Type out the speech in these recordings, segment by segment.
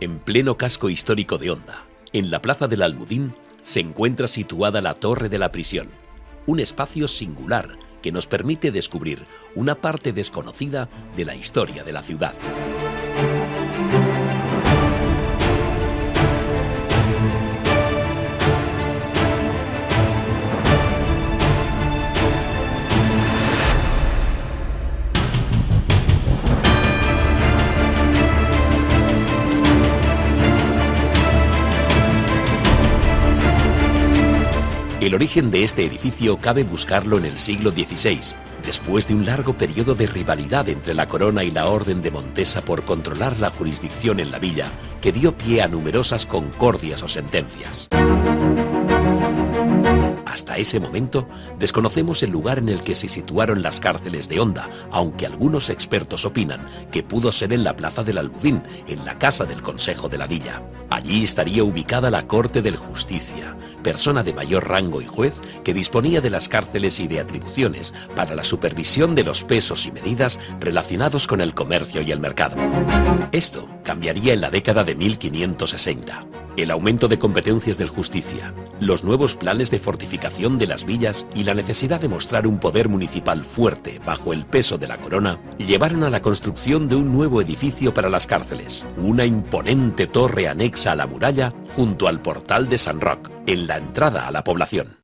En pleno casco histórico de Honda, en la Plaza del Almudín, se encuentra situada la Torre de la Prisión, un espacio singular que nos permite descubrir una parte desconocida de la historia de la ciudad. El origen de este edificio cabe buscarlo en el siglo XVI, después de un largo periodo de rivalidad entre la corona y la orden de Montesa por controlar la jurisdicción en la villa, que dio pie a numerosas concordias o sentencias. Hasta ese momento, desconocemos el lugar en el que se situaron las cárceles de Honda, aunque algunos expertos opinan que pudo ser en la Plaza del Almudín, en la casa del Consejo de la Villa. Allí estaría ubicada la Corte del Justicia, persona de mayor rango y juez que disponía de las cárceles y de atribuciones para la supervisión de los pesos y medidas relacionados con el comercio y el mercado. Esto cambiaría en la década de 1560. El aumento de competencias del Justicia, los nuevos planes de fortificación de las villas y la necesidad de mostrar un poder municipal fuerte bajo el peso de la corona llevaron a la construcción de un nuevo edificio para las cárceles, una imponente torre anexa a la muralla junto al portal de San Roc, en la entrada a la población.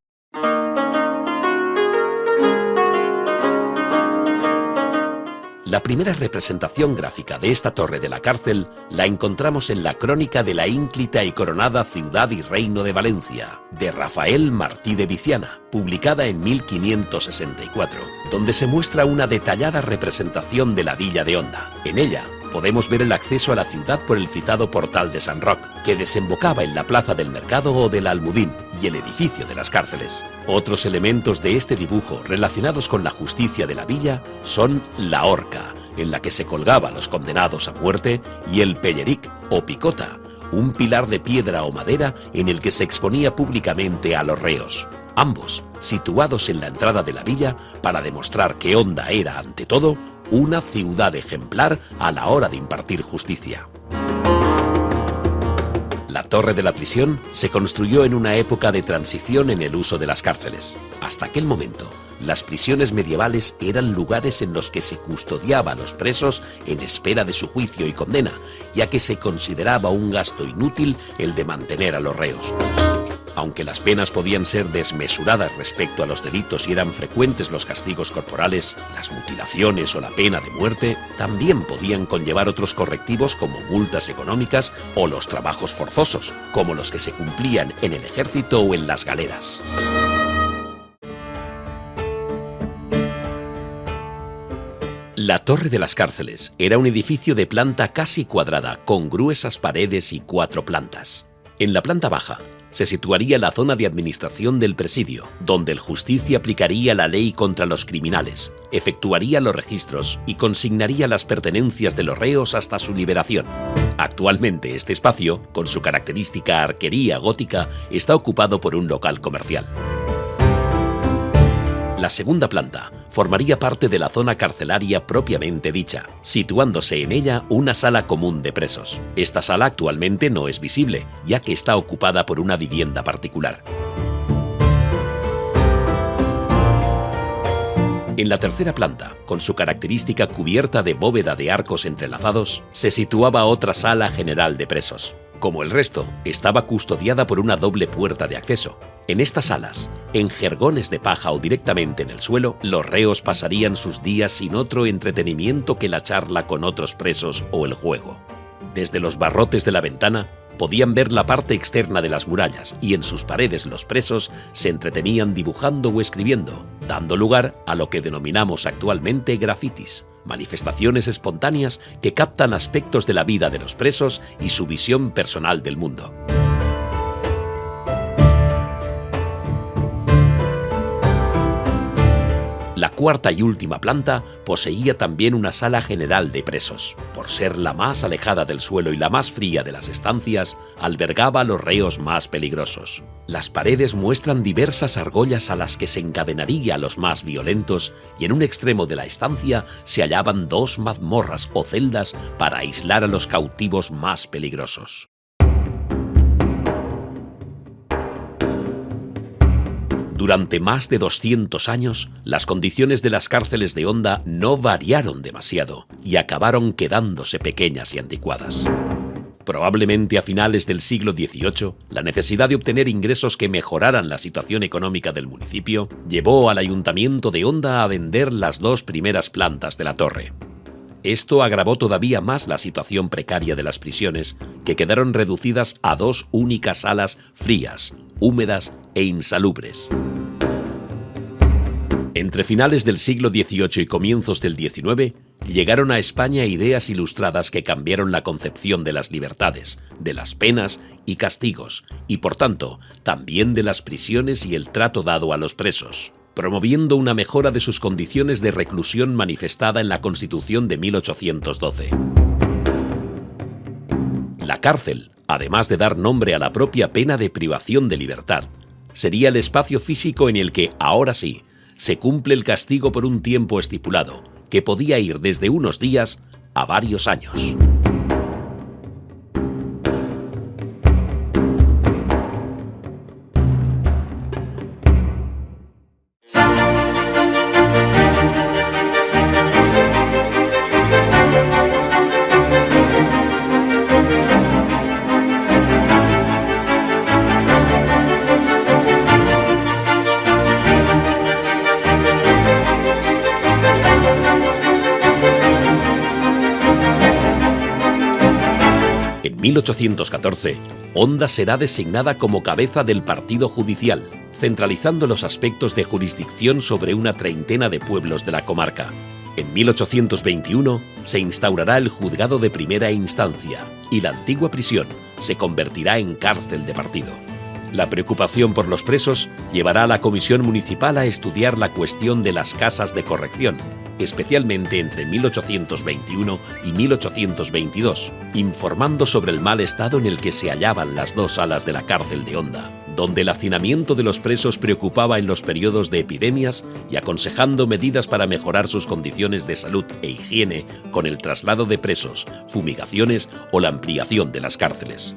La primera representación gráfica de esta torre de la cárcel la encontramos en la Crónica de la ínclita y coronada ciudad y reino de Valencia, de Rafael Martí de Viciana, publicada en 1564, donde se muestra una detallada representación de la villa de Honda. En ella podemos ver el acceso a la ciudad por el citado portal de San Roc, que desembocaba en la plaza del Mercado o del Almudín, y el edificio de las cárceles. Otros elementos de este dibujo relacionados con la justicia de la villa son la horca, en la que se colgaba a los condenados a muerte, y el pelleric o picota, un pilar de piedra o madera en el que se exponía públicamente a los reos, ambos situados en la entrada de la villa para demostrar que Honda era, ante todo, una ciudad ejemplar a la hora de impartir justicia. La Torre de la Prisión se construyó en una época de transición en el uso de las cárceles. Hasta aquel momento, las prisiones medievales eran lugares en los que se custodiaba a los presos en espera de su juicio y condena, ya que se consideraba un gasto inútil el de mantener a los reos. Aunque las penas podían ser desmesuradas respecto a los delitos y eran frecuentes los castigos corporales, las mutilaciones o la pena de muerte, también podían conllevar otros correctivos como multas económicas o los trabajos forzosos, como los que se cumplían en el ejército o en las galeras. La Torre de las Cárceles era un edificio de planta casi cuadrada, con gruesas paredes y 4 plantas. En la planta baja se situaría la zona de administración del presidio, donde el Justicia aplicaría la ley contra los criminales, efectuaría los registros y consignaría las pertenencias de los reos hasta su liberación. Actualmente este espacio, con su característica arquería gótica, está ocupado por un local comercial. La segunda planta formaría parte de la zona carcelaria propiamente dicha, situándose en ella una sala común de presos. Esta sala actualmente no es visible, ya que está ocupada por una vivienda particular. En la tercera planta, con su característica cubierta de bóveda de arcos entrelazados, se situaba otra sala general de presos. Como el resto, estaba custodiada por una doble puerta de acceso. En estas salas, en jergones de paja o directamente en el suelo, los reos pasarían sus días sin otro entretenimiento que la charla con otros presos o el juego. Desde los barrotes de la ventana, podían ver la parte externa de las murallas y en sus paredes los presos se entretenían dibujando o escribiendo, dando lugar a lo que denominamos actualmente grafitis, manifestaciones espontáneas que captan aspectos de la vida de los presos y su visión personal del mundo. La cuarta y última planta poseía también una sala general de presos. por ser la más alejada del suelo y la más fría de las estancias, albergaba a los reos más peligrosos. Las paredes muestran diversas argollas a las que se encadenaría a los más violentos, y en un extremo de la estancia se hallaban 2 mazmorras o celdas para aislar a los cautivos más peligrosos. Durante más de 200 años, las condiciones de las cárceles de Honda no variaron demasiado y acabaron quedándose pequeñas y anticuadas. Probablemente a finales del siglo XVIII, la necesidad de obtener ingresos que mejoraran la situación económica del municipio llevó al ayuntamiento de Honda a vender las 2 primeras plantas de la torre. Esto agravó todavía más la situación precaria de las prisiones, que quedaron reducidas a 2 únicas salas frías, húmedas e insalubres. Entre finales del siglo XVIII y comienzos del XIX, llegaron a España ideas ilustradas que cambiaron la concepción de las libertades, de las penas y castigos, y por tanto, también de las prisiones y el trato dado a los presos, promoviendo una mejora de sus condiciones de reclusión manifestada en la Constitución de 1812. La cárcel, además de dar nombre a la propia pena de privación de libertad, sería el espacio físico en el que, ahora sí, se cumple el castigo por un tiempo estipulado, que podía ir desde unos días a varios años. En 1814, Honda será designada como cabeza del partido judicial, centralizando los aspectos de jurisdicción sobre una treintena de pueblos de la comarca. En 1821 se instaurará el juzgado de primera instancia y la antigua prisión se convertirá en cárcel de partido. La preocupación por los presos llevará a la comisión municipal a estudiar la cuestión de las casas de corrección, especialmente entre 1821 y 1822, informando sobre el mal estado en el que se hallaban las 2 salas de la cárcel de Honda, donde el hacinamiento de los presos preocupaba en los periodos de epidemias y aconsejando medidas para mejorar sus condiciones de salud e higiene con el traslado de presos, fumigaciones o la ampliación de las cárceles.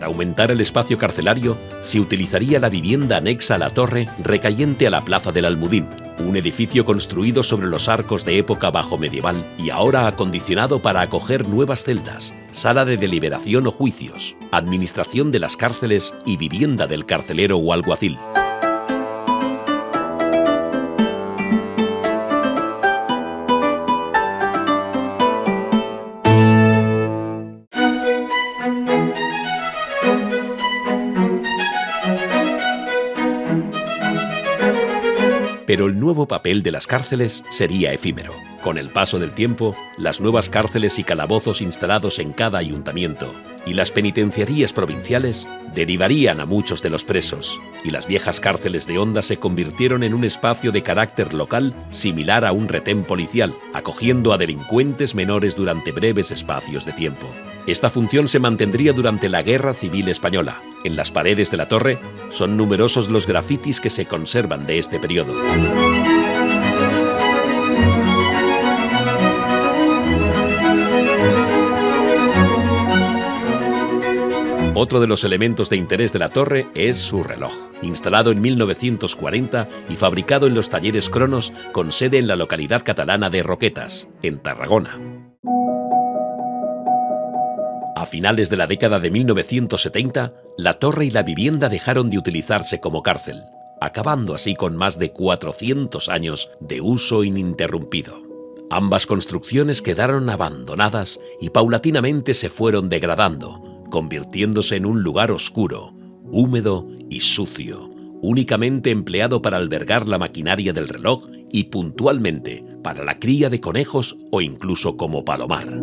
Aumentar el espacio carcelario, se utilizaría la vivienda anexa a la torre recayente a la Plaza del Almudín, un edificio construido sobre los arcos de época bajomedieval y ahora acondicionado para acoger nuevas celdas, sala de deliberación o juicios, administración de las cárceles y vivienda del carcelero o alguacil. Pero el nuevo papel de las cárceles sería efímero. Con el paso del tiempo, las nuevas cárceles y calabozos instalados en cada ayuntamiento y las penitenciarías provinciales derivarían a muchos de los presos, y las viejas cárceles de Honda se convirtieron en un espacio de carácter local similar a un retén policial, acogiendo a delincuentes menores durante breves espacios de tiempo. Esta función se mantendría durante la Guerra Civil Española. En las paredes de la torre son numerosos los grafitis que se conservan de este periodo. Otro de los elementos de interés de la torre es su reloj, instalado en 1940 y fabricado en los talleres Cronos, con sede en la localidad catalana de Roquetas, en Tarragona. A finales de la década de 1970, la torre y la vivienda dejaron de utilizarse como cárcel, acabando así con más de 400 años de uso ininterrumpido. Ambas construcciones quedaron abandonadas y paulatinamente se fueron degradando, convirtiéndose en un lugar oscuro, húmedo y sucio, únicamente empleado para albergar la maquinaria del reloj y puntualmente para la cría de conejos o incluso como palomar.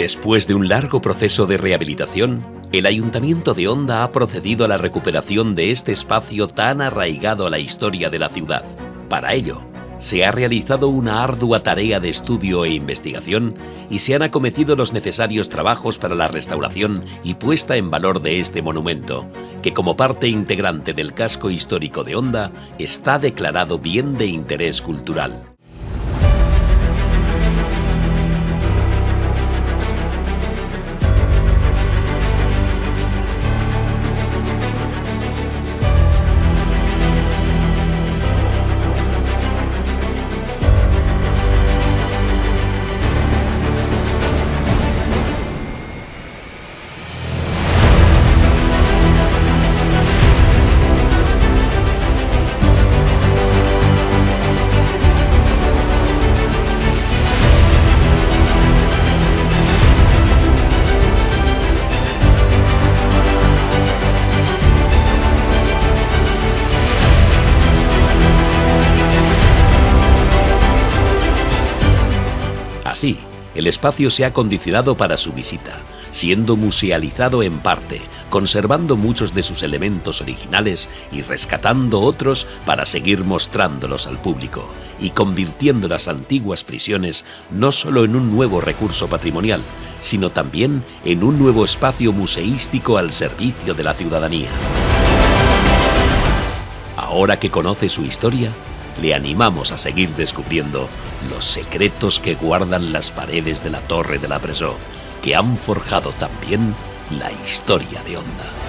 Después de un largo proceso de rehabilitación, el Ayuntamiento de Onda ha procedido a la recuperación de este espacio tan arraigado a la historia de la ciudad. Para ello, se ha realizado una ardua tarea de estudio e investigación y se han acometido los necesarios trabajos para la restauración y puesta en valor de este monumento, que como parte integrante del casco histórico de Onda está declarado bien de interés cultural. Así, el espacio se ha acondicionado para su visita, siendo musealizado en parte, conservando muchos de sus elementos originales y rescatando otros para seguir mostrándolos al público, y convirtiendo las antiguas prisiones no solo en un nuevo recurso patrimonial, sino también en un nuevo espacio museístico al servicio de la ciudadanía. Ahora que conoce su historia, le animamos a seguir descubriendo los secretos que guardan las paredes de la Torre de la Presó, que han forjado también la historia de Onda.